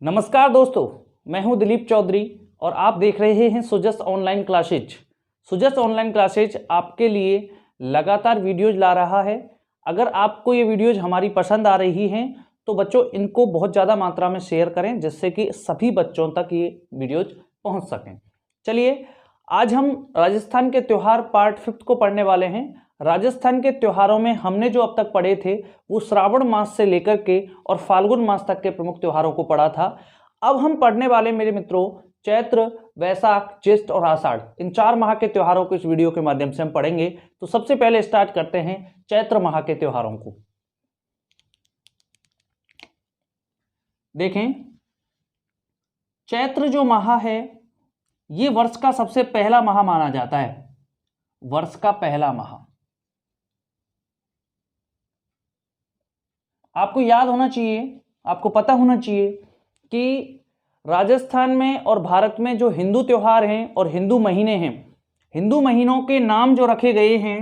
नमस्कार दोस्तों, मैं हूं दिलीप चौधरी और आप देख रहे हैं Sujas online classes. Sujas online classes आपके लिए लगातार वीडियोज ला रहा है। अगर आपको ये वीडियोज हमारी पसंद आ रही हैं तो बच्चों इनको बहुत ज़्यादा मात्रा में शेयर करें जिससे कि सभी बच्चों तक ये वीडियोज पहुंच सकें। चलिए, आज हम राजस्थान के त्यौहार पार्ट 5 को पढ़ने वाले हैं। राजस्थान के त्योहारों में हमने जो अब तक पढ़े थे वो श्रावण मास से लेकर के और फाल्गुन मास तक के प्रमुख त्योहारों को पढ़ा था। अब हम पढ़ने वाले मेरे मित्रों चैत्र, वैशाख, ज्येष्ठ और आषाढ़, इन 4 माह के त्योहारों को इस वीडियो के माध्यम से हम पढ़ेंगे। तो सबसे पहले स्टार्ट करते हैं चैत्र माह के त्योहारों को। देखें, चैत्र जो माह है ये वर्ष का सबसे पहला माह माना जाता है। वर्ष का पहला माह आपको याद होना चाहिए, आपको पता होना चाहिए कि राजस्थान में और भारत में जो हिंदू त्योहार हैं और हिंदू महीने हैं, हिंदू महीनों के नाम जो रखे गए हैं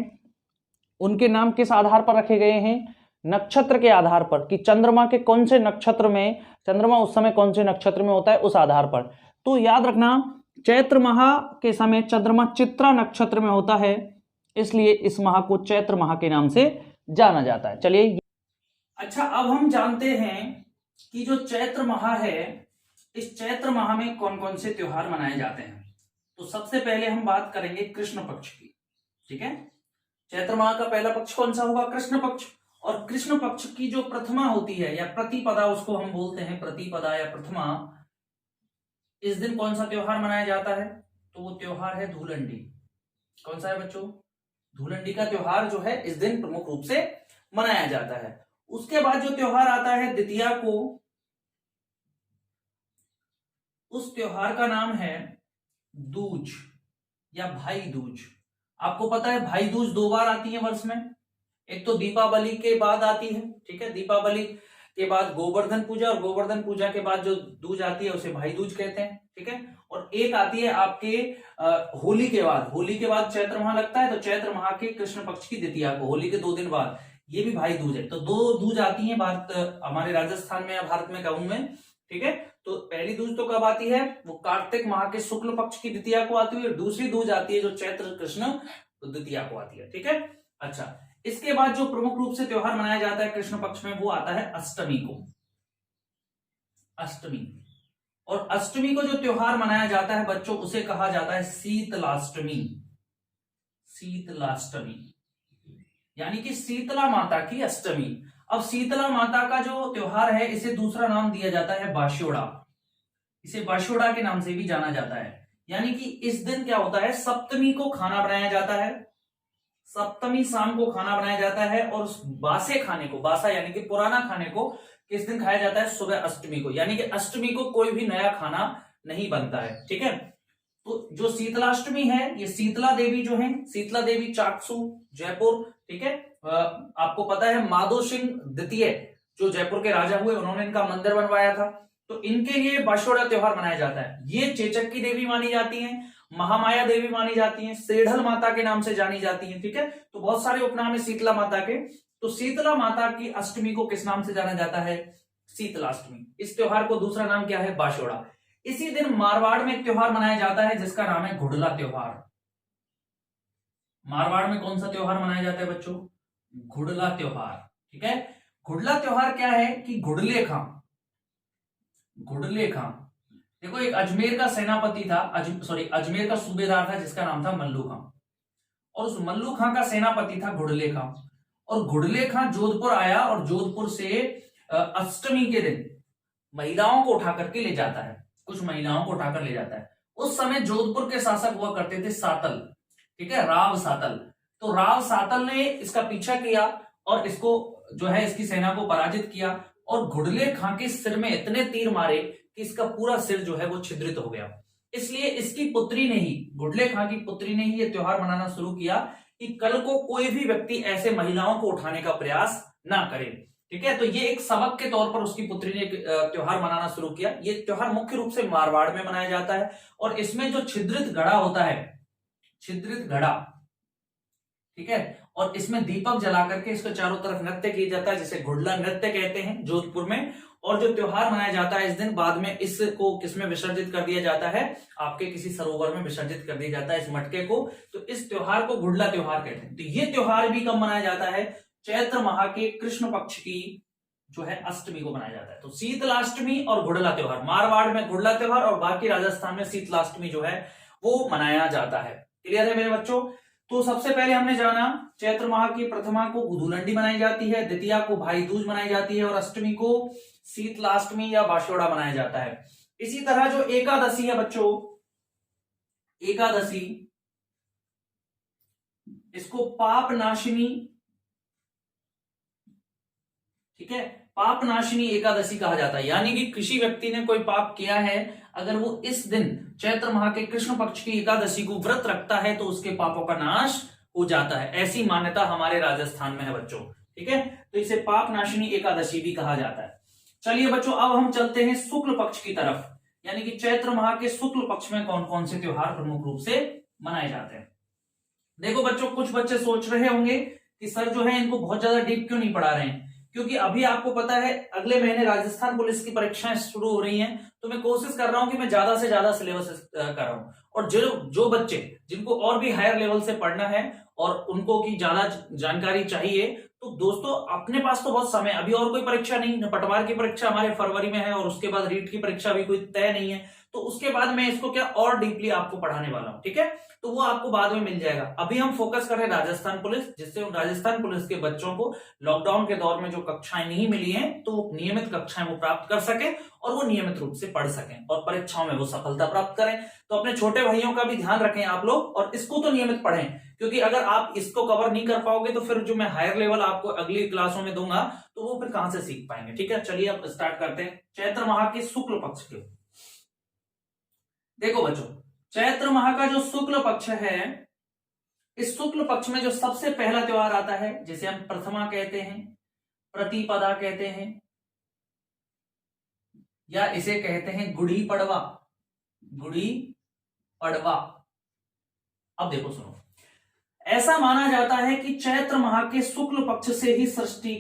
उनके नाम किस आधार पर रखे गए हैं? नक्षत्र के आधार पर, कि चंद्रमा के कौन से नक्षत्र में, चंद्रमा उस समय कौन से नक्षत्र में होता है उस आधार पर। तो याद रखना, चैत्र माह के समय चंद्रमा चित्रा नक्षत्र में होता है, इसलिए इस माह को चैत्र माह के नाम से जाना जाता है। चलिए, अच्छा, अब हम जानते हैं कि जो चैत्र माह है, इस चैत्र माह में कौन कौन से त्योहार मनाए जाते हैं। तो सबसे पहले हम बात करेंगे कृष्ण पक्ष की। ठीक है, चैत्र माह का पहला पक्ष कौन सा होगा? कृष्ण पक्ष। और कृष्ण पक्ष की जो प्रथमा होती है या प्रतिपदा, उसको हम बोलते हैं प्रतिपदा या प्रथमा, इस दिन कौन सा त्योहार मनाया जाता है? तो वो त्योहार है धूलंडी। कौन सा है बच्चों? धूलंडी का त्योहार जो है इस दिन प्रमुख रूप से मनाया जाता है। उसके बाद जो त्योहार आता है द्वितीया को, उस त्योहार का नाम है दूज या भाई दूज। आपको पता है भाई दूज 2 बार आती है वर्ष में, एक तो दीपावली के बाद आती है, ठीक है, दीपावली के बाद गोवर्धन पूजा, और गोवर्धन पूजा के बाद जो दूज आती है उसे भाई दूज कहते हैं। ठीक है, और एक आती है आपके होली के बाद। होली के बाद चैत्र माह लगता है, तो चैत्र माह के कृष्ण पक्ष की द्वितीया को, होली के 2 दिन बाद, ये भी भाई दूज है। तो 2 दूज आती है भारत, हमारे राजस्थान में या भारत में कहूं मैं। ठीक है, तो पहली दूज तो कब आती है? वो कार्तिक माह के शुक्ल पक्ष की द्वितीया को आती है, और दूसरी दूज आती है जो चैत्र कृष्ण द्वितीया को आती है। ठीक है, अच्छा, इसके बाद जो प्रमुख रूप से त्योहार मनाया जाता है कृष्ण पक्ष में, वो आता है अष्टमी को। अष्टमी, और अष्टमी को जो त्योहार मनाया जाता है बच्चों, उसे कहा जाता है शीतलाष्टमी। शीतलाष्टमी यानी कि शीतला माता की अष्टमी। अब शीतला माता का जो त्योहार है, इसे दूसरा नाम दिया जाता है बाश्योड़ा। इसे बाश्योड़ा के नाम से भी जाना जाता है। यानी कि इस दिन क्या होता है, सप्तमी को खाना बनाया जाता है, सप्तमी शाम को खाना बनाया जाता है, और उस बासे खाने को, बासा यानी कि पुराना खाने को किस दिन खाया जाता है? सुबह अष्टमी को। यानी कि अष्टमी को कोई भी नया खाना नहीं बनता है। ठीक है, तो जो शीतलाष्टमी है, ये शीतला देवी जो है, शीतला देवी चाकसू, जयपुर। ठीक है, आपको पता है माधो सिंह द्वितीय जो जयपुर के राजा हुए, उन्होंने इनका मंदिर बनवाया था, तो इनके लिए बाश्योड़ा त्योहार मनाया जाता है। ये चेचक की देवी मानी जाती हैं, महामाया देवी मानी जाती हैं, सेढ़ल माता के नाम से जानी जाती हैं। ठीक है, तो बहुत सारे उपनाम है शीतला माता के। तो शीतला माता की अष्टमी को किस नाम से जाना जाता है? शीतलाष्टमी। इस त्योहार को दूसरा नाम क्या है? बाश्योड़ा। इसी दिन मारवाड़ में एक त्योहार मनाया जाता है जिसका नाम है घुड़ला त्योहार। मारवाड़ में कौन सा त्योहार मनाया जाता है बच्चों? घुड़ला त्योहार। ठीक है, घुड़ला त्योहार क्या है कि घुड़ले खां, घुड़ले खां, देखो एक अजमेर का सेनापति था, अजमेर का सूबेदार था जिसका नाम था मल्लू खां, और उस मल्लू खां का सेनापति था घुड़ले खां। और घुड़ले खां जोधपुर आया और जोधपुर से अष्टमी के दिन महिलाओं को उठा करके ले जाता है, कुछ महिलाओं को उठाकर ले जाता है। उस समय जोधपुर के शासक हुआ करते थे सातल। ठीक है, राव सातल। तो राव सातल ने इसका पीछा किया और इसको जो है इसकी सेना को पराजित किया, और घुड़ले खां के सिर में इतने तीर मारे कि इसका पूरा सिर जो है वो छिद्रित हो गया। इसलिए इसकी पुत्री ने ही, घुड़ले खां की पुत्री ने ही ये त्योहार मनाना शुरू किया कि कल को कोई भी व्यक्ति ऐसे महिलाओं को उठाने का प्रयास ना करे। ठीक है, तो ये एक सबक के तौर पर उसकी पुत्री ने त्योहार मनाना शुरू किया। ये त्योहार मुख्य रूप से मारवाड़ में मनाया जाता है, और इसमें जो छिद्रित घड़ा होता है, छिद्रित घड़ा, ठीक है, और इसमें दीपक जला करके इसको चारों तरफ नृत्य किया जाता है, जिसे घुड़ला नृत्य कहते हैं जोधपुर में। और जो त्योहार मनाया जाता है इस दिन, बाद में इसको किसमें विसर्जित कर दिया जाता है, आपके किसी सरोवर में विसर्जित कर दिया जाता है इस मटके को। तो इस त्योहार को गुड़ला त्योहार कहते हैं। तो ये त्योहार भी कब मनाया जाता है, चैत्र माह के कृष्ण पक्ष की जो है अष्टमी को मनाया जाता है। तो शीतलाष्टमी और गुड़ला त्योहार, मारवाड़ में गुड़ला त्योहार और बाकी राजस्थान में शीतलाष्टमी जो है वो मनाया जाता है। क्लियर है मेरे बच्चों। तो सबसे पहले हमने जाना चैत्र माह की प्रथमा को गुदुलंडी मनाई जाती है, द्वितीया को भाई दूज मनाई जाती है और अष्टमी को शीतलाष्टमी या बाशोड़ा मनाया जाता है। इसी तरह जो एकादशी है बच्चों, एकादशी इसको पाप नाशिनी, ठीक है, पाप नाशिनी एकादशी कहा जाता है। यानी कि किसी व्यक्ति ने कोई पाप किया है, अगर वो इस दिन चैत्र माह के कृष्ण पक्ष की एकादशी को व्रत रखता है तो उसके पापों का नाश हो जाता है। ऐसी मान्यता हमारे राजस्थान में है बच्चों। ठीक है, तो इसे पाप नाशिनी एकादशी भी कहा जाता है। चलिए बच्चों, अब हम चलते हैं शुक्ल पक्ष की तरफ, यानी कि चैत्र माह के शुक्ल पक्ष में कौन कौन से त्योहार प्रमुख रूप से मनाए जाते हैं। देखो बच्चों, कुछ बच्चे सोच रहे होंगे कि सर जो है इनको बहुत ज्यादा डीप क्यों नहीं पढ़ा रहे हैं, क्योंकि अभी आपको पता है अगले महीने राजस्थान पुलिस की परीक्षाएं शुरू हो रही हैं। तो मैं कोशिश कर रहा हूं कि मैं ज्यादा से ज्यादा सिलेबस कर रहा हूं, और जो बच्चे जिनको और भी हायर लेवल से पढ़ना है और उनको की ज्यादा जानकारी चाहिए, तो दोस्तों अपने पास तो बहुत समय, अभी और कोई परीक्षा नहीं, पटवार की परीक्षा हमारे फरवरी में है और उसके बाद रीट की परीक्षा भी कोई तय नहीं है। तो उसके बाद मैं इसको क्या और डीपली आपको पढ़ाने वाला हूं। ठीक है, तो वो आपको बाद में मिल जाएगा। अभी हम फोकस कर रहे हैं राजस्थान पुलिस, जिससे उन राजस्थान पुलिस के बच्चों को लॉकडाउन के दौर में जो कक्षाएं नहीं मिली हैं तो वो नियमित कक्षाएं वो प्राप्त कर सके और वो नियमित रूप से पढ़ सकें और परीक्षाओं में वो सफलता प्राप्त करें। तो अपने छोटे भाइयों का भी ध्यान रखें आप लोग, और इसको तो नियमित पढ़ें, क्योंकि अगर आप इसको कवर नहीं कर पाओगे तो फिर जो मैं हायर लेवल आपको अगली क्लासों में दूंगा तो वो फिर कहां से सीख पाएंगे। ठीक है, चलिए अब स्टार्ट करते हैं चैत्र माह के शुक्ल पक्ष के। देखो बच्चों, चैत्र माह का जो शुक्ल पक्ष है, इस शुक्ल पक्ष में जो सबसे पहला त्योहार आता है, जिसे हम प्रथमा कहते हैं, प्रतिपदा कहते हैं, या इसे कहते हैं गुड़ी पड़वा, गुड़ी पड़वा। अब देखो सुनो, ऐसा माना जाता है कि चैत्र माह के शुक्ल पक्ष से ही सृष्टि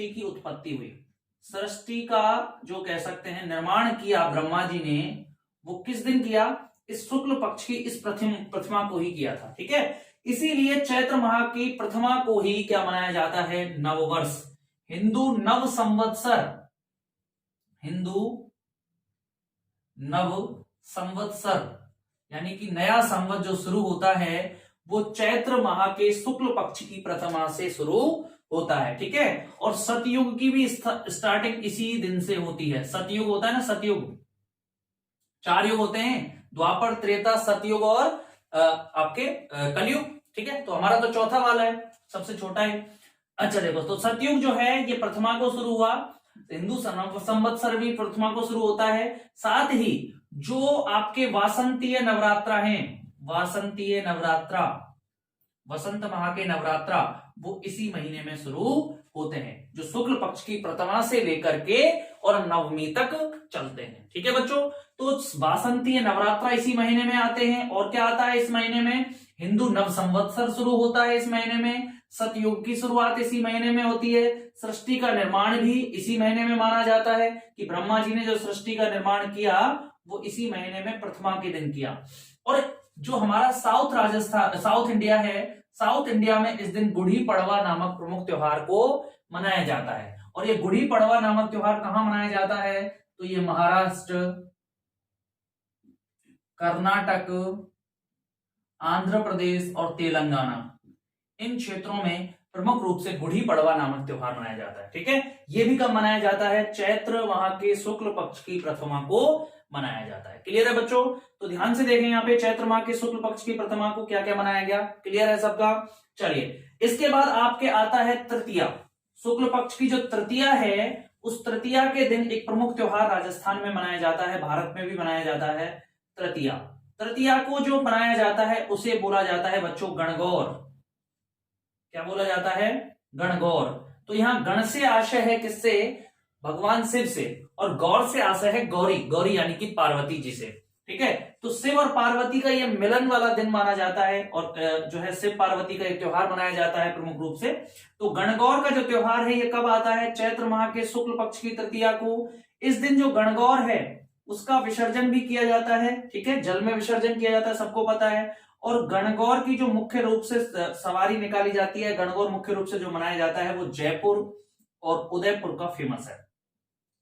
की उत्पत्ति हुई। सृष्टि का जो कह सकते हैं निर्माण किया ब्रह्मा जी ने, वो किस दिन किया, इस शुक्ल पक्ष की इस प्रतिमा को ही किया था। ठीक है, इसीलिए चैत्र माह की प्रथमा को ही क्या मनाया जाता है, नववर्ष, हिंदू नव संवत्सर, हिंदू नव संवत्सर, यानी कि नया संवत जो शुरू होता है वो चैत्र माह के शुक्ल पक्ष की प्रथमा से शुरू होता है। ठीक है, और सतयुग की भी स्टार्टिंग इसी दिन से होती है। सतयुग होता है ना, सतयुग, 4 युग होते हैं, द्वापर, त्रेता, सतयुग और आपके कलयुग। ठीक है, तो हमारा तो चौथा वाला है, सबसे छोटा है। अच्छा देखो, तो सतयुग जो है ये प्रथमा को शुरू हुआ, हिंदू संवत्सर भी प्रथमा को शुरू होता है। साथ ही जो आपके वासंतीय नवरात्रा हैं, वासंतीय नवरात्रा, वसंत माह के नवरात्रा, वो इसी महीने में शुरू होते हैं, जो शुक्ल पक्ष की प्रथमा से लेकर के और नवमी तक चलते हैं। ठीक है बच्चों, तो वासंतीय नवरात्रा इसी महीने में आते हैं। और क्या आता है इस महीने में, हिंदू नव संवत्सर शुरू होता है इस महीने में, सतयुग की शुरुआत इसी महीने में होती है, सृष्टि का निर्माण भी इसी महीने में माना जाता है कि ब्रह्मा जी ने जो सृष्टि का निर्माण किया वो इसी महीने में प्रथमा के दिन किया। और जो हमारा साउथ इंडिया है, साउथ इंडिया में इस दिन गुड़ी पड़वा नामक प्रमुख त्योहार को मनाया जाता है। और ये गुड़ी पड़वा नामक त्योहार कहां मनाया जाता है, तो ये महाराष्ट्र, कर्नाटक, आंध्र प्रदेश और तेलंगाना, इन क्षेत्रों में प्रमुख रूप से गुड़ी पड़वा नामक त्योहार मनाया जाता है। ठीक है, ये भी कब मनाया जाता है, चैत्र माह के शुक्ल पक्ष की प्रथमा को मनाया जाता है। क्लियर है बच्चों, तो ध्यान से देखें यहाँ पे चैत्र माह के शुक्ल पक्ष की प्रथमा को क्या क्या मनाया गया। क्लियर है सबका। चलिए, इसके बाद आपके आता है तृतीया। शुक्ल पक्ष की जो तृतीया है, उस तृतीया के दिन एक प्रमुख त्योहार राजस्थान में मनाया जाता है, भारत में भी मनाया जाता है तृतीया। तृतीया को जो मनाया जाता है उसे बोला जाता है बच्चों गणगौर। क्या बोला जाता है, गणगौर। तो यहां गण से आशय है किससे, भगवान शिव से, और गौर से आशय है गौरी, गौरी यानी कि पार्वती जी से। ठीक है। तो शिव और पार्वती का ये मिलन वाला दिन माना जाता है और जो है शिव पार्वती का एक त्योहार मनाया जाता है प्रमुख रूप से। तो गणगौर का जो त्योहार है ये कब आता है? चैत्र माह के शुक्ल पक्ष की तृतीया को। इस दिन जो गणगौर है उसका विसर्जन भी किया जाता है, ठीक है, जल में विसर्जन किया जाता है, सबको पता है। और गणगौर की जो मुख्य रूप से सवारी निकाली जाती है, गणगौर मुख्य रूप से जो मनाया जाता है वो जयपुर और उदयपुर का फेमस है,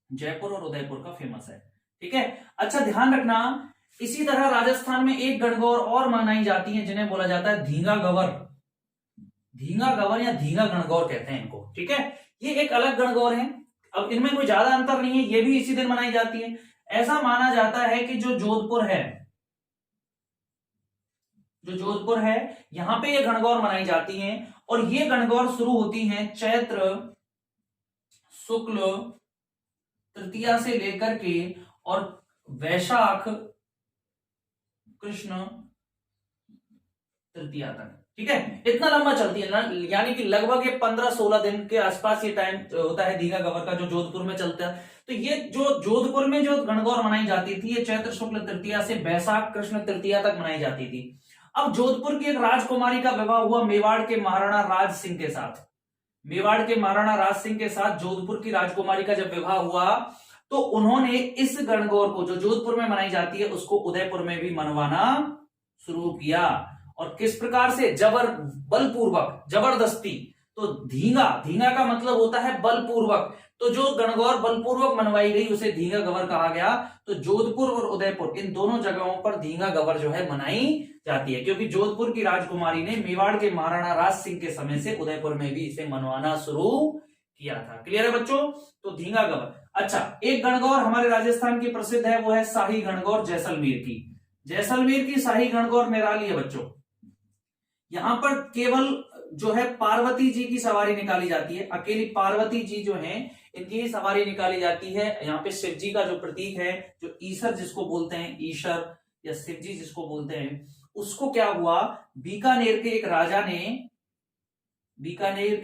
जयपुर और उदयपुर का फेमस है, ठीक है। अच्छा ध्यान रखना, इसी तरह राजस्थान में एक गणगौर और मनाई जाती है जिन्हें बोला जाता है धींगा गवर, धींगा गवर या धींगा गणगौर कहते हैं इनको, ठीक है। ये एक अलग गणगौर है, अब इनमें कोई ज्यादा अंतर नहीं है, ये भी इसी दिन मनाई जाती है। ऐसा माना जाता है कि जो जोधपुर है, जो जोधपुर है यहां पे ये गणगौर मनाई जाती हैं और ये गणगौर शुरू होती हैं चैत्र शुक्ल तृतीया से लेकर के और वैशाख कृष्ण तृतीया तक, ठीक है। इतना लंबा चलती है ना, यानी कि लगभग ये 15-16 दिन के आसपास ये टाइम होता है धींगा गवर का, जो जोधपुर में चलता है। तो ये जो जोधपुर में जो गणगौर मनाई जाती थी ये चैत्र शुक्ल तृतीया से वैशाख कृष्ण तृतीया तक मनाई जाती थी। अब जोधपुर की एक राजकुमारी का विवाह हुआ मेवाड़ के महाराणा राज सिंह के साथ, मेवाड़ के महाराणा राज सिंह के साथ जोधपुर की राजकुमारी का जब विवाह हुआ तो उन्होंने इस गणगौर को जो जोधपुर में मनाई जाती है उसको उदयपुर में भी मनवाना शुरू किया। और किस प्रकार से? बलपूर्वक, जबरदस्ती। तो धींगा, धींगा का मतलब होता है बलपूर्वक, तो जो गणगौर बलपूर्वक मनवाई गई उसे धींगा गवर कहा गया। तो जोधपुर और उदयपुर इन दोनों जगहों पर धींगा गवर जो है मनाई जाती है, क्योंकि जोधपुर की राजकुमारी ने मेवाड़ के महाराणा राज सिंह के समय से उदयपुर में भी इसे मनवाना शुरू किया था। क्लियर है बच्चों? तो धींगा गवर। अच्छा, एक गणगौर हमारे राजस्थान की प्रसिद्ध है, वो है शाही गणगौर जैसलमेर की। जैसलमेर की शाही गणगौर निराली है बच्चों। यहां पर केवल जो है पार्वती जी की सवारी निकाली जाती है, अकेली पार्वती जी जो है इनकी सवारी निकाली जाती है। यहाँ पे शिव जी का जो प्रतीक है, जो ईश्वर जिसको बोलते हैं, ईश्वर या शिव जी जिसको बोलते हैं, उसको क्या हुआ, बीकानेर के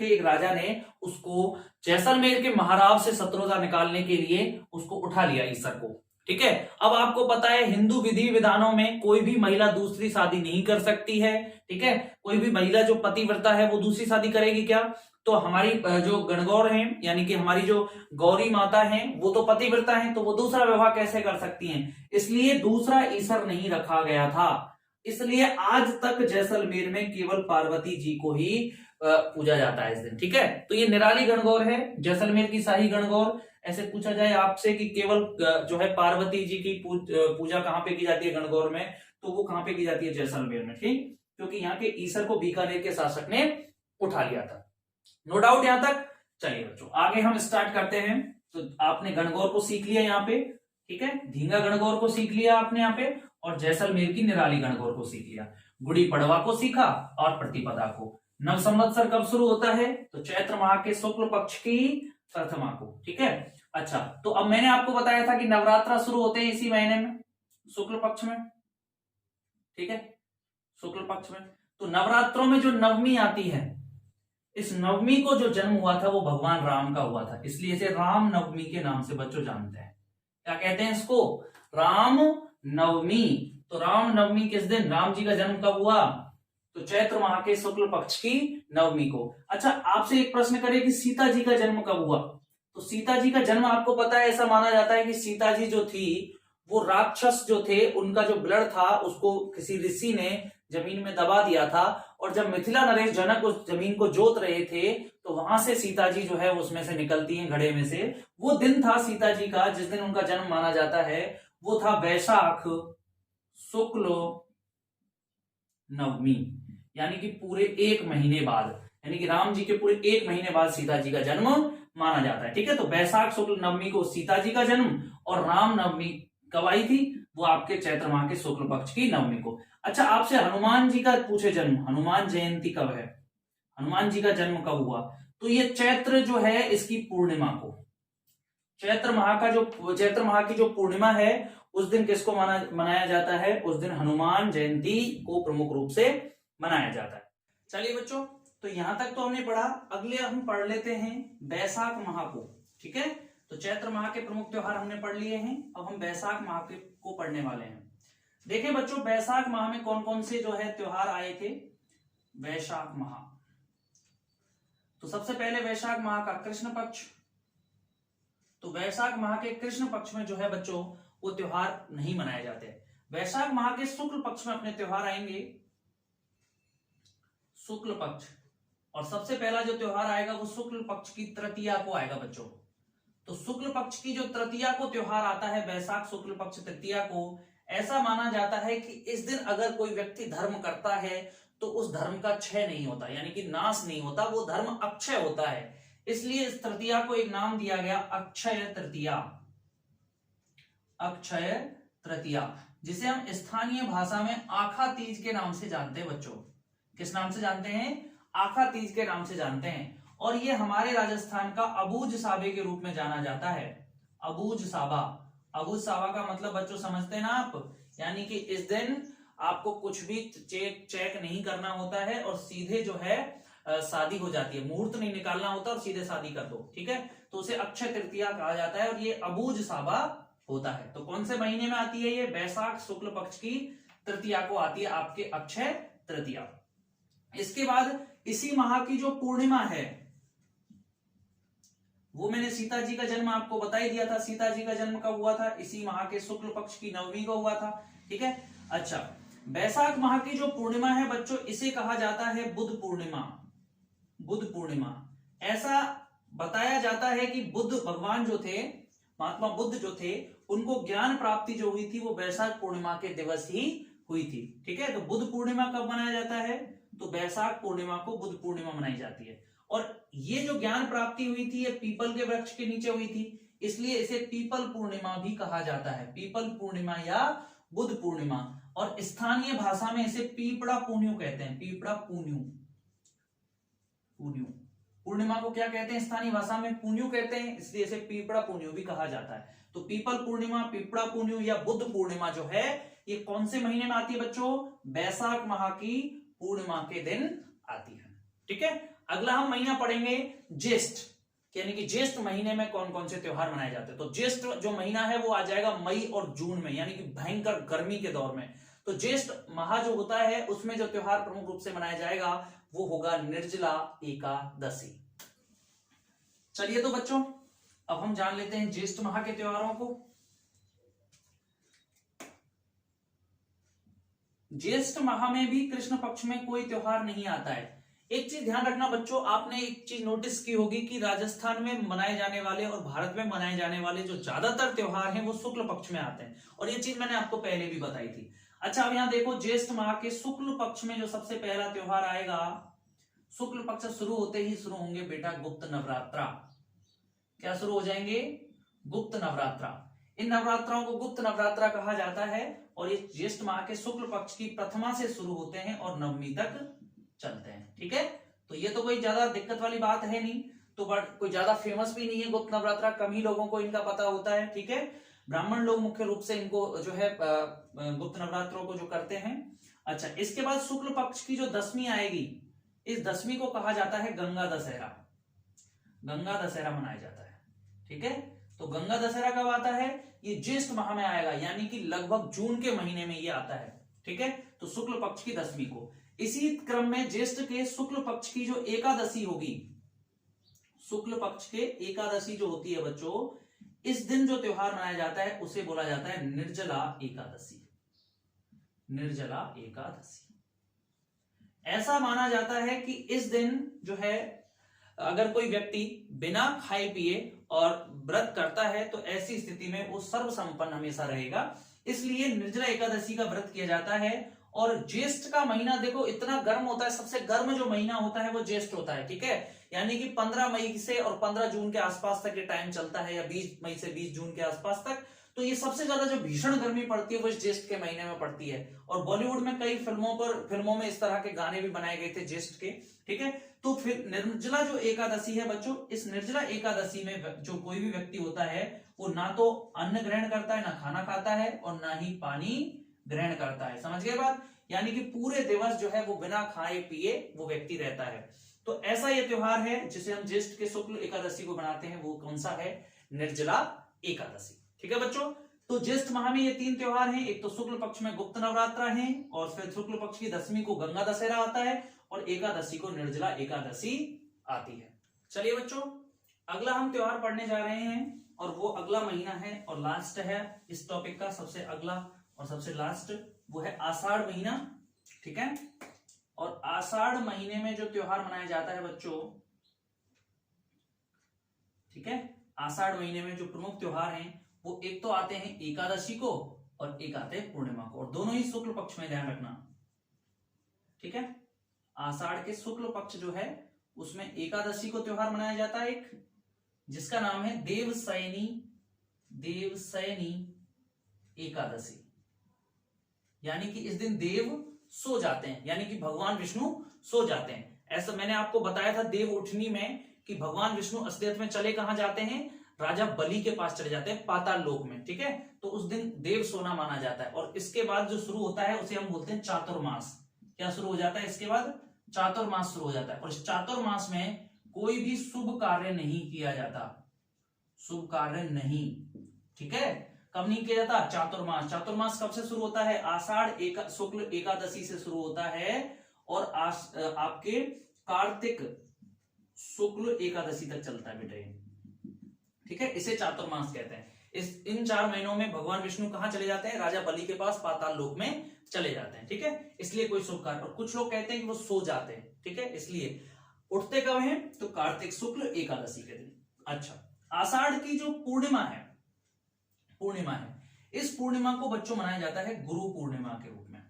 एक राजा ने उसको जैसलमेर के महाराव से शत्रुता निकालने के लिए उसको उठा लिया ईश्वर को, ठीक है। अब आपको पता है हिंदू विधि विधानों में कोई भी महिला दूसरी शादी नहीं कर सकती है, ठीक है। कोई भी महिला जो पतिव्रता है वो दूसरी शादी करेगी क्या? तो हमारी जो गणगौर हैं, यानी कि हमारी जो गौरी माता हैं, वो तो पतिव्रता हैं, तो वो दूसरा विवाह कैसे कर सकती हैं? इसलिए दूसरा ईश्वर नहीं रखा गया था। इसलिए आज तक जैसलमेर में केवल पार्वती जी को ही पूजा जाता है इस दिन, ठीक है। तो ये निराली गणगौर है, जैसलमेर की शाही गणगौर। ऐसे पूछा जाए आपसे कि केवल जो है पार्वती जी की पूजा कहाँ पे की जाती है गणगौर में, तो वो कहाँ पे की जाती है? जैसलमेर में, ठीक, क्योंकि यहाँ के ईश्वर को बीकानेर के शासक ने उठा लिया था। नो डाउट यहां तक। चलिए बच्चों आगे हम स्टार्ट करते हैं। तो आपने गणगौर को सीख लिया यहाँ पे, ठीक है, धींगा गणगौर को सीख लिया आपने यहाँ पे, और जैसलमेर की निराली गणगौर को सीख लिया। गुड़ी पड़वा को सीखा और प्रतिपदा को। नव संवत्सर कब शुरू होता है? तो चैत्र माह के शुक्ल पक्ष की प्रथमा को, ठीक है। अच्छा, तो अब मैंने आपको बताया था कि नवरात्रा शुरू होते हैं इसी महीने में, शुक्ल पक्ष में, ठीक है, शुक्ल पक्ष में। तो नवरात्रों में जो नवमी आती है, इस नवमी को जो जन्म हुआ था वो भगवान राम का हुआ था, इसलिए इसे राम नवमी के नाम से बच्चों जानते हैं। क्या कहते हैं इसको? राम नवमी। तो राम नवमी किस दिन, राम जी का जन्म कब हुआ? तो चैत्र माह के शुक्ल पक्ष की नवमी को। अच्छा, आपसे एक प्रश्न करें कि सीता जी का जन्म कब हुआ? तो सीता जी का जन्म आपको पता है, ऐसा माना जाता है कि सीता जी जो थी वो राक्षस जो थे उनका जो ब्लड था उसको किसी ऋषि ने जमीन में दबा दिया था, और जब मिथिला नरेश जनक उस जमीन को जोत रहे थे तो वहां से सीता जी जो है उसमें से निकलती हैं, घड़े में से। वो दिन था सीता जी का जिस दिन उनका जन्म माना जाता है, वो था वैशाख शुक्ल नवमी, यानी कि पूरे 1 महीने बाद, यानी कि राम जी के पूरे 1 महीने बाद सीता जी का जन्म माना जाता है, ठीक है। तो वैशाख शुक्ल नवमी को सीता जी का जन्म, और राम नवमी कब आई थी? वो आपके चैत्र माह के शुक्ल पक्ष की नवमी को। अच्छा, आपसे हनुमान जी का पूछे जन्म, हनुमान जयंती कब है, हनुमान जी का जन्म कब हुआ? तो ये चैत्र जो है इसकी पूर्णिमा को, चैत्र माह की जो पूर्णिमा है उस दिन किसको मनाया जाता है? उस दिन हनुमान जयंती को प्रमुख रूप से मनाया जाता है। चलिए बच्चों, तो यहां तक तो हमने पढ़ा। अगले हम पढ़ लेते हैं बैसाख माह को, ठीक है। तो चैत्र माह के प्रमुख त्योहार हमने पढ़ लिए हैं, अब हम बैसाख माह को पढ़ने वाले हैं। देखें बच्चों, वैशाख माह में कौन कौन से जो है त्योहार आए थे। वैशाख माह, तो सबसे पहले वैशाख माह का कृष्ण पक्ष, तो वैशाख माह के कृष्ण पक्ष में जो है बच्चों वो त्योहार नहीं मनाए जाते। वैशाख माह के शुक्ल पक्ष में अपने त्योहार आएंगे, शुक्ल पक्ष, और सबसे पहला जो त्योहार आएगा वो शुक्ल पक्ष की तृतीया को आएगा बच्चों। तो शुक्ल पक्ष की जो तृतीया को त्योहार आता है, वैशाख शुक्ल पक्ष तृतीया को, ऐसा माना जाता है कि इस दिन अगर कोई व्यक्ति धर्म करता है तो उस धर्म का क्षय नहीं होता, यानी कि नाश नहीं होता, वो धर्म अक्षय होता है। इसलिए इस तृतीया को एक नाम दिया गया अक्षय तृतीया, अक्षय तृतीया, जिसे हम स्थानीय भाषा में आखा तीज के नाम से जानते हैं बच्चों। किस नाम से जानते हैं? आखा तीज के नाम से जानते हैं। और ये हमारे राजस्थान का अबूझ साबे के रूप में जाना जाता है। अबूझ साबा, अबूझ साबा का मतलब बच्चों समझते हैं ना आप, यानी कि इस दिन आपको कुछ भी चेक नहीं करना होता है और सीधे जो है शादी हो जाती है, मुहूर्त नहीं निकालना होता और सीधे शादी कर दो, ठीक है। तो उसे अक्षय तृतीया कहा जाता है और ये अबूझ साबा होता है। तो कौन से महीने में आती है ये? वैशाख शुक्ल पक्ष की तृतीया को आती है आपके अक्षय तृतीया। इसके बाद इसी माह की जो पूर्णिमा है, वो मैंने सीता जी का जन्म आपको बता ही दिया था। सीता जी का जन्म कब हुआ था? इसी माह के शुक्ल पक्ष की नवमी को हुआ था, ठीक है। अच्छा, वैशाख माह की जो पूर्णिमा है बच्चों, इसे कहा जाता है बुद्ध पूर्णिमा। बुद्ध पूर्णिमा, ऐसा बताया जाता है कि बुद्ध भगवान जो थे, महात्मा बुद्ध जो थे, उनको ज्ञान प्राप्ति जो हुई थी वो वैशाख पूर्णिमा के दिवस ही हुई थी, ठीक है। तो बुद्ध पूर्णिमा कब मनाया जाता है? तो वैशाख पूर्णिमा को बुद्ध पूर्णिमा मनाई जाती है। और ये जो ज्ञान प्राप्ति हुई थी ये पीपल के वृक्ष के नीचे हुई थी, इसलिए इसे पीपल पूर्णिमा भी कहा जाता है। पीपल पूर्णिमा या बुद्ध पूर्णिमा, और स्थानीय भाषा में इसे पीपड़ा पुण्यु कहते हैं। पीपड़ा पुण्यु, पुण्यु पूर्णिमा को क्या कहते हैं? स्थानीय भाषा में पुण्यु कहते हैं, इसलिए इसे पीपड़ा पुण्यु भी कहा जाता है। तो पीपल पूर्णिमा, पीपड़ा पुण्यु या बुद्ध पूर्णिमा जो है ये कौन से महीने में आती है बच्चों? वैशाख माह की पूर्णिमा के दिन आती है, ठीक है। अगला हम महीना पढ़ेंगे ज्येष्ठ, यानी कि ज्येष्ठ महीने में कौन कौन से त्योहार मनाए जाते हैं। तो ज्येष्ठ जो महीना है वो आ जाएगा मई और जून में, यानी कि भयंकर गर्मी के दौर में। तो ज्येष्ठ माह जो होता है उसमें जो त्योहार प्रमुख रूप से मनाया जाएगा वो होगा निर्जला एकादशी। चलिए तो बच्चों अब हम जान लेते हैं ज्येष्ठ माह के त्योहारों को। ज्येष्ठ माह में भी कृष्ण पक्ष में कोई त्योहार नहीं आता है। एक चीज ध्यान रखना बच्चों, आपने एक चीज नोटिस की होगी कि राजस्थान में मनाए जाने वाले और भारत में मनाए जाने वाले जो ज्यादातर त्योहार हैं वो शुक्ल पक्ष में आते हैं, और ये चीज मैंने आपको पहले भी बताई थी। अच्छा, अब यहां देखो, ज्येष्ठ माह के शुक्ल पक्ष में जो सबसे पहला त्योहार आएगा, शुक्ल पक्ष शुरू होते ही शुरू होंगे बेटा गुप्त नवरात्रा। क्या शुरू हो जाएंगे? गुप्त नवरात्रा। इन नवरात्राओं को गुप्त नवरात्रा कहा जाता है, और ये ज्येष्ठ माह के शुक्ल पक्ष की प्रथमा से शुरू होते हैं और नवमी तक चलते हैं, ठीक है। तो ये तो कोई ज्यादा दिक्कत वाली बात है नहीं, तो बट कोई ज्यादा फेमस भी नहीं है गुप्त नवरात्रा, कम ही लोगों को इनका पता होता है, ठीक है। ब्राह्मण लोग मुख्य रूप से इनको जो है गुप्त नवरात्रों को जो करते हैं। अच्छा, इसके बाद शुक्ल पक्ष की जो दसवीं आएगी, इस दसवीं को कहा जाता है गंगा दशहरा। गंगा दशहरा मनाया जाता है, ठीक है। तो गंगा दशहरा कब आता है? ये ज्येष्ठ माह में आएगा, यानी कि लगभग जून के महीने में ये आता है, ठीक है। तो शुक्ल पक्ष की दसवीं को। इसी क्रम में ज्येष्ठ के शुक्ल पक्ष की जो एकादशी होगी, शुक्ल पक्ष के एकादशी जो होती है बच्चों, इस दिन जो त्योहार मनाया जाता है उसे बोला जाता है निर्जला एकादशी। निर्जला एकादशी। ऐसा माना जाता है कि इस दिन जो है अगर कोई व्यक्ति बिना खाए पिए और व्रत करता है तो ऐसी स्थिति में वो सर्व संपन्न हमेशा रहेगा, इसलिए निर्जला एकादशी का व्रत किया जाता है। और ज्येष्ठ का महीना देखो इतना गर्म होता है, सबसे गर्म जो महीना होता है वो ज्येष्ठ होता है, ठीक है। यानी कि 15 मई से और 15 जून के आसपास तक ये टाइम चलता है, या 20 मई से 20 जून के आसपास तक। तो ये सबसे ज्यादा जो भीषण गर्मी पड़ती है वो इस ज्येष्ठ के महीने में पड़ती है, और बॉलीवुड में कई फिल्मों में इस तरह के गाने भी बनाए गए थे ज्येष्ठ के, ठीक है। तो फिर निर्जला जो एकादशी है बच्चों, इस निर्जला एकादशी में जो कोई भी व्यक्ति होता है वो ना तो अन्न ग्रहण करता है, ना खाना खाता है, और ना ही पानी ग्रहण करता है। समझ गए बात? यानी कि पूरे दिवस जो है वो बिना खाए पिए वो व्यक्ति रहता है। तो ऐसा ये त्योहार है जिसे हम ज्येष्ठ के शुक्ल एकादशी को बनाते हैं, वो कौन सा है? निर्जला एकादशी, ठीक है बच्चों। तो ज्येष्ठ माह में ये 3 त्योहार हैं। एक तो शुक्ल पक्ष में गुप्त नवरात्र है, और फिर शुक्ल पक्ष की 10वीं को गंगा दशहरा आता है, और एकादशी को निर्जला एकादशी आती है। चलिए बच्चों, अगला हम त्योहार पढ़ने जा रहे हैं, और वो अगला महीना है और लास्ट है इस टॉपिक का, सबसे अगला और सबसे लास्ट, वो है आषाढ़ महीना। ठीक है, और आषाढ़ महीने में जो त्योहार मनाया जाता है बच्चों, ठीक है, आषाढ़ महीने में जो प्रमुख त्योहार हैं वो एक तो आते हैं एकादशी को, और एक आते हैं पूर्णिमा को, और दोनों ही शुक्ल पक्ष में, ध्यान रखना। ठीक है, आषाढ़ के शुक्ल पक्ष जो है उसमें एकादशी को त्योहार मनाया जाता है एक, जिसका नाम है देवशयनी एकादशी। यानी कि इस दिन देव सो जाते हैं, यानी कि भगवान विष्णु सो जाते हैं। ऐसा मैंने आपको बताया था देव उठनी में कि भगवान विष्णु असलियत में चले कहां जाते हैं, राजा बलि के पास चले जाते हैं, पाताल लोक में। ठीक है, तो उस दिन देव सोना माना जाता है। और इसके बाद जो शुरू होता है उसे हम बोलते हैं चातुर्मास। क्या शुरू हो जाता है इसके बाद? चातुर्मास शुरू हो जाता है। और इस चातुर्मास में कोई भी शुभ कार्य नहीं किया जाता, शुभ कार्य नहीं। ठीक है, कब नहीं किया जाता? चातुर्मास। चातुर्मास कब से शुरू होता है? आषाढ़ शुक्ल एकादशी से शुरू होता है, और आपके कार्तिक शुक्ल एकादशी तक चलता है बेटे। ठीक है, इसे चातुर्मास कहते हैं। इन 4 महीनों में भगवान विष्णु कहां चले जाते हैं? राजा बलि के पास पाताल लोक में चले जाते हैं। ठीक है, इसलिए कोई शुभ कार्य। और कुछ लोग कहते हैं कि वो सो जाते हैं। ठीक है, इसलिए उठते कब हैं? तो कार्तिक शुक्ल एकादशी के दिन। अच्छा, आषाढ़ की जो पूर्णिमा है, इस पूर्णिमा को बच्चों मनाया जाता है गुरु पूर्णिमा के रूप में,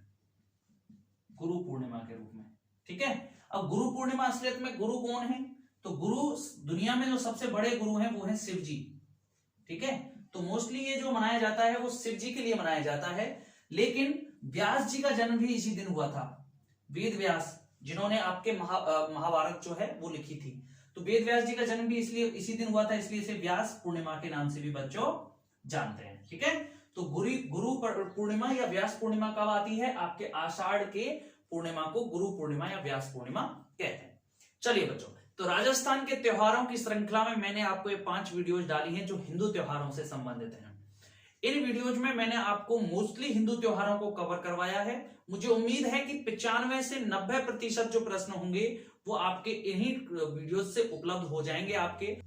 गुरु पूर्णिमा के रूप में। ठीक है, अब गुरु पूर्णिमा असलियत में गुरु कौन है? तो गुरु दुनिया में जो सबसे बड़े गुरु हैं वो हैं शिव जी। ठीक है, तो मोस्टली ये जो मनाया जाता है वो शिव जी के लिए मनाया जाता है। लेकिन व्यास जी का जन्म भी इसी दिन हुआ था। वेद व्यास, जिन्होंने आपके महाभारत जो है वो लिखी थी, तो वेद व्यास जी का जन्म भी इसलिए इसी दिन हुआ था, इसलिए इसे व्यास पूर्णिमा के नाम से भी बच्चों जानते हैं। ठीक है, तो गुरु पूर्णिमा या व्यास पूर्णिमा कब आती है? आपके आषाढ़ के पूर्णिमा को गुरु पूर्णिमा या व्यास पूर्णिमा कहते हैं। चलिए बच्चों, तो राजस्थान के त्योहारों की श्रृंखला में मैंने आपको ये 5 वीडियोज डाली हैं जो हिंदू त्योहारों से संबंधित हैं। इन वीडियोज में मैंने आपको मोस्टली हिंदू त्योहारों को कवर करवाया है। मुझे उम्मीद है कि 95 से 90% जो प्रश्न होंगे वो आपके इन्हीं वीडियोज से उपलब्ध हो जाएंगे। आपके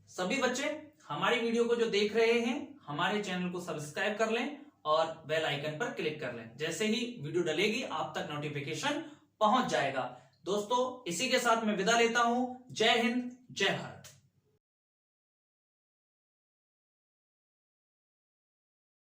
सभी बच्चे हमारी वीडियो को जो देख रहे हैं, हमारे चैनल को सब्सक्राइब कर लें और बेल आइकन पर क्लिक कर लें। जैसे ही वीडियो डलेगी आप तक नोटिफिकेशन पहुंच जाएगा। दोस्तों, इसी के साथ मैं विदा लेता हूं। जय हिंद, जय भारत।